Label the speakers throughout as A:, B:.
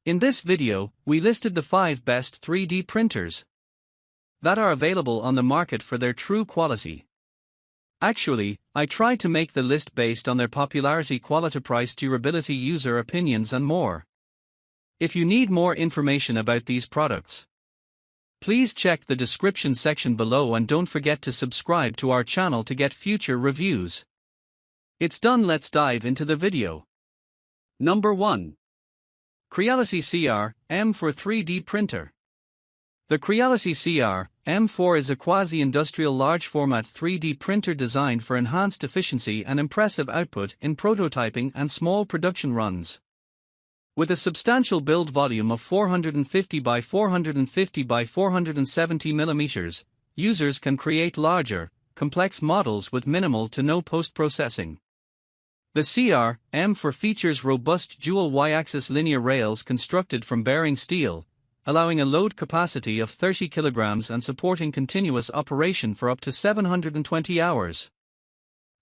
A: In this video, we listed the 5 best 3D printers that are available on the market for their true quality. Actually, I tried to make the list based on their popularity, quality, price, durability, user opinions and more. If you need more information about these products, please check the description section below and don't forget to subscribe to our channel to get future reviews. It's done, let's dive into the video. Number 1. Creality CR-M4 3D Printer. The Creality CR-M4 is a quasi-industrial large-format 3D printer designed for enhanced efficiency and impressive output in prototyping and small production runs. With a substantial build volume of 450 by 450 by 470 mm, users can create larger, complex models with minimal to no post-processing. The CR-M4 features robust dual Y-axis linear rails constructed from bearing steel, allowing a load capacity of 30 kg and supporting continuous operation for up to 720 hours.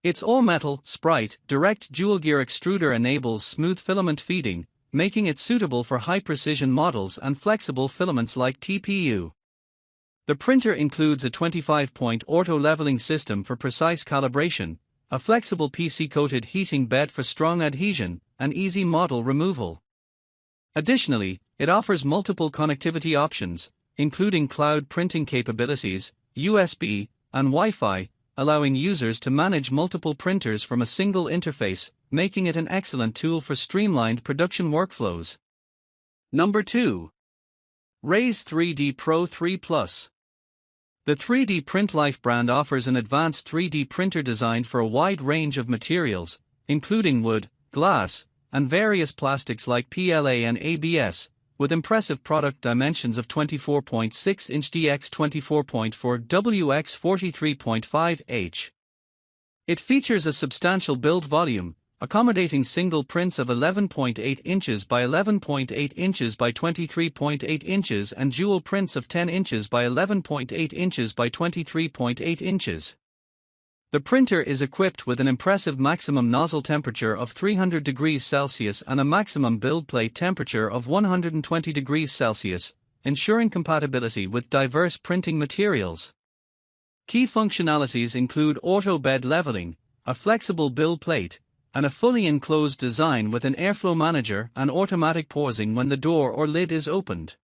A: Its all-metal, Sprite, direct dual-gear extruder enables smooth filament feeding, making it suitable for high-precision models and flexible filaments like TPU. The printer includes a 25-point auto-leveling system for precise calibration, a flexible PC-coated heating bed for strong adhesion, and easy model removal. Additionally, it offers multiple connectivity options, including cloud printing capabilities, USB, and Wi-Fi, allowing users to manage multiple printers from a single interface, making it an excellent tool for streamlined production workflows. Number 2. Raise 3D Pro 3 Plus. The 3D Print Life brand offers an advanced 3D printer designed for a wide range of materials, including wood, glass, and various plastics like PLA and ABS, with impressive product dimensions of 24.6-inch x 24.4 x 43.5 It features a substantial build volume, accommodating single prints of 11.8 inches by 11.8 inches by 23.8 inches and dual prints of 10 inches by 11.8 inches by 23.8 inches. The printer is equipped with an impressive maximum nozzle temperature of 300 degrees Celsius and a maximum build plate temperature of 120 degrees Celsius, ensuring compatibility with diverse printing materials. Key functionalities include auto bed leveling, a flexible build plate, and a fully enclosed design with an airflow manager and automatic pausing when the door or lid is opened.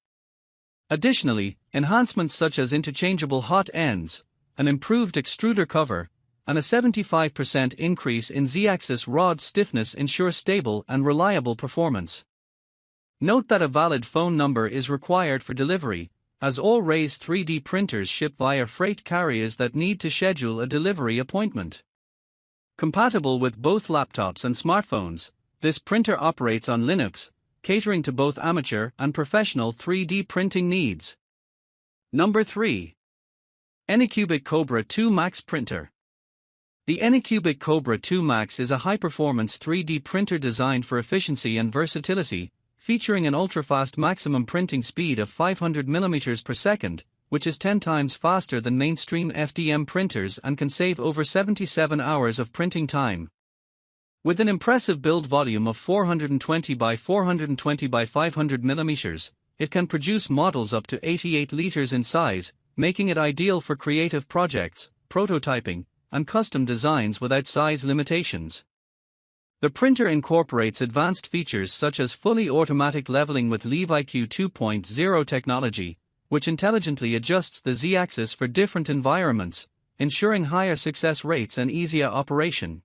A: Additionally, enhancements such as interchangeable hot ends, an improved extruder cover, and a 75% increase in Z-axis rod stiffness ensure stable and reliable performance. Note that a valid phone number is required for delivery, as all Raise 3D printers ship via freight carriers that need to schedule a delivery appointment. Compatible with both laptops and smartphones, this printer operates on Linux, catering to both amateur and professional 3D printing needs. Number 3. Anycubic Kobra 2 Max Printer. The Anycubic Kobra 2 Max is a high-performance 3D printer designed for efficiency and versatility, featuring an ultra-fast maximum printing speed of 500 mm per second, which is 10 times faster than mainstream FDM printers and can save over 77 hours of printing time. With an impressive build volume of 420 by 420 by 500 mm, it can produce models up to 88 liters in size, making it ideal for creative projects, prototyping, and custom designs without size limitations. The printer incorporates advanced features such as fully automatic leveling with LeveIQ 2.0 technology, which intelligently adjusts the Z-axis for different environments, ensuring higher success rates and easier operation.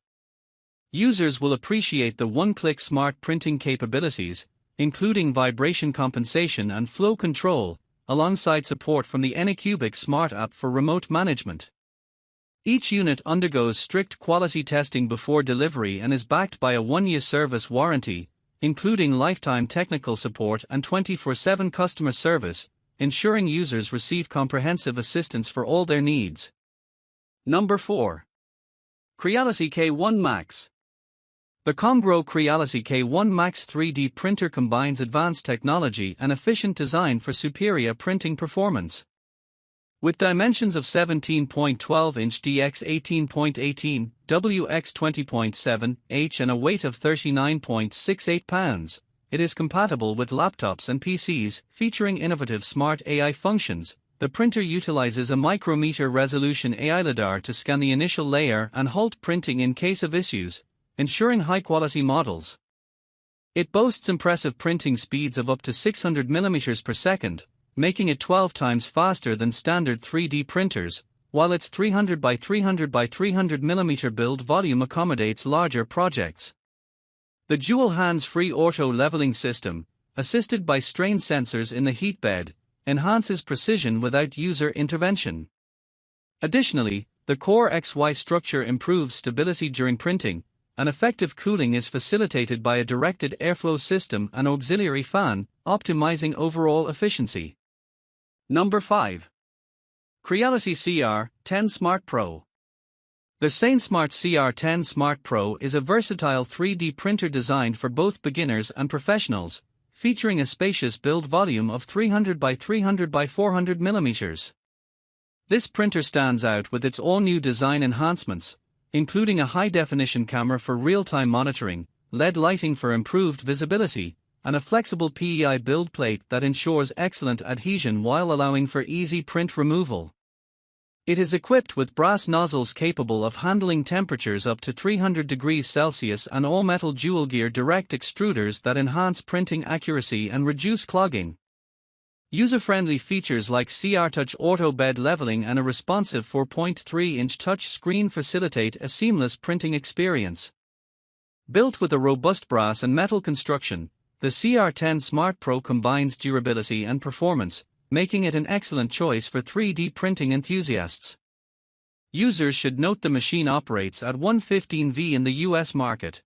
A: Users will appreciate the one-click smart printing capabilities, including vibration compensation and flow control, alongside support from the Anycubic Smart app for remote management. Each unit undergoes strict quality testing before delivery and is backed by a 1-year service warranty, including lifetime technical support and 24/7 customer service, ensuring users receive comprehensive assistance for all their needs. Number 4. Creality K1 Max. The Kobra Creality K1 Max 3D printer combines advanced technology and efficient design for superior printing performance. With dimensions of 17.12-inch x 18.18, x 20.7 and a weight of 39.68 pounds, it is compatible with laptops and PCs, featuring innovative smart AI functions. The printer utilizes a micrometer resolution AI LiDAR to scan the initial layer and halt printing in case of issues, ensuring high-quality models. It boasts impressive printing speeds of up to 600 mm per second, making it 12 times faster than standard 3D printers, while its 300 by 300 by 300 mm build volume accommodates larger projects. The dual hands-free auto leveling system, assisted by strain sensors in the heat bed, enhances precision without user intervention. Additionally, the Core XY structure improves stability during printing, and effective cooling is facilitated by a directed airflow system and auxiliary fan, optimizing overall efficiency. Number 5. Creality CR10 Smart Pro. The SaneSmart CR10 Smart Pro is a versatile 3D printer designed for both beginners and professionals, featuring a spacious build volume of 300 by 300 by 400 mm. This printer stands out with its all-new design enhancements, including a high-definition camera for real-time monitoring, LED lighting for improved visibility, and a flexible PEI build plate that ensures excellent adhesion while allowing for easy print removal. It is equipped with brass nozzles capable of handling temperatures up to 300 degrees Celsius and all-metal dual-gear direct extruders that enhance printing accuracy and reduce clogging. User-friendly features like CR Touch Auto Bed Leveling and a responsive 4.3-inch touch screen facilitate a seamless printing experience. Built with a robust brass and metal construction, the CR10 Smart Pro combines durability and performance, making it an excellent choice for 3D printing enthusiasts. Users should note the machine operates at 115V in the US market.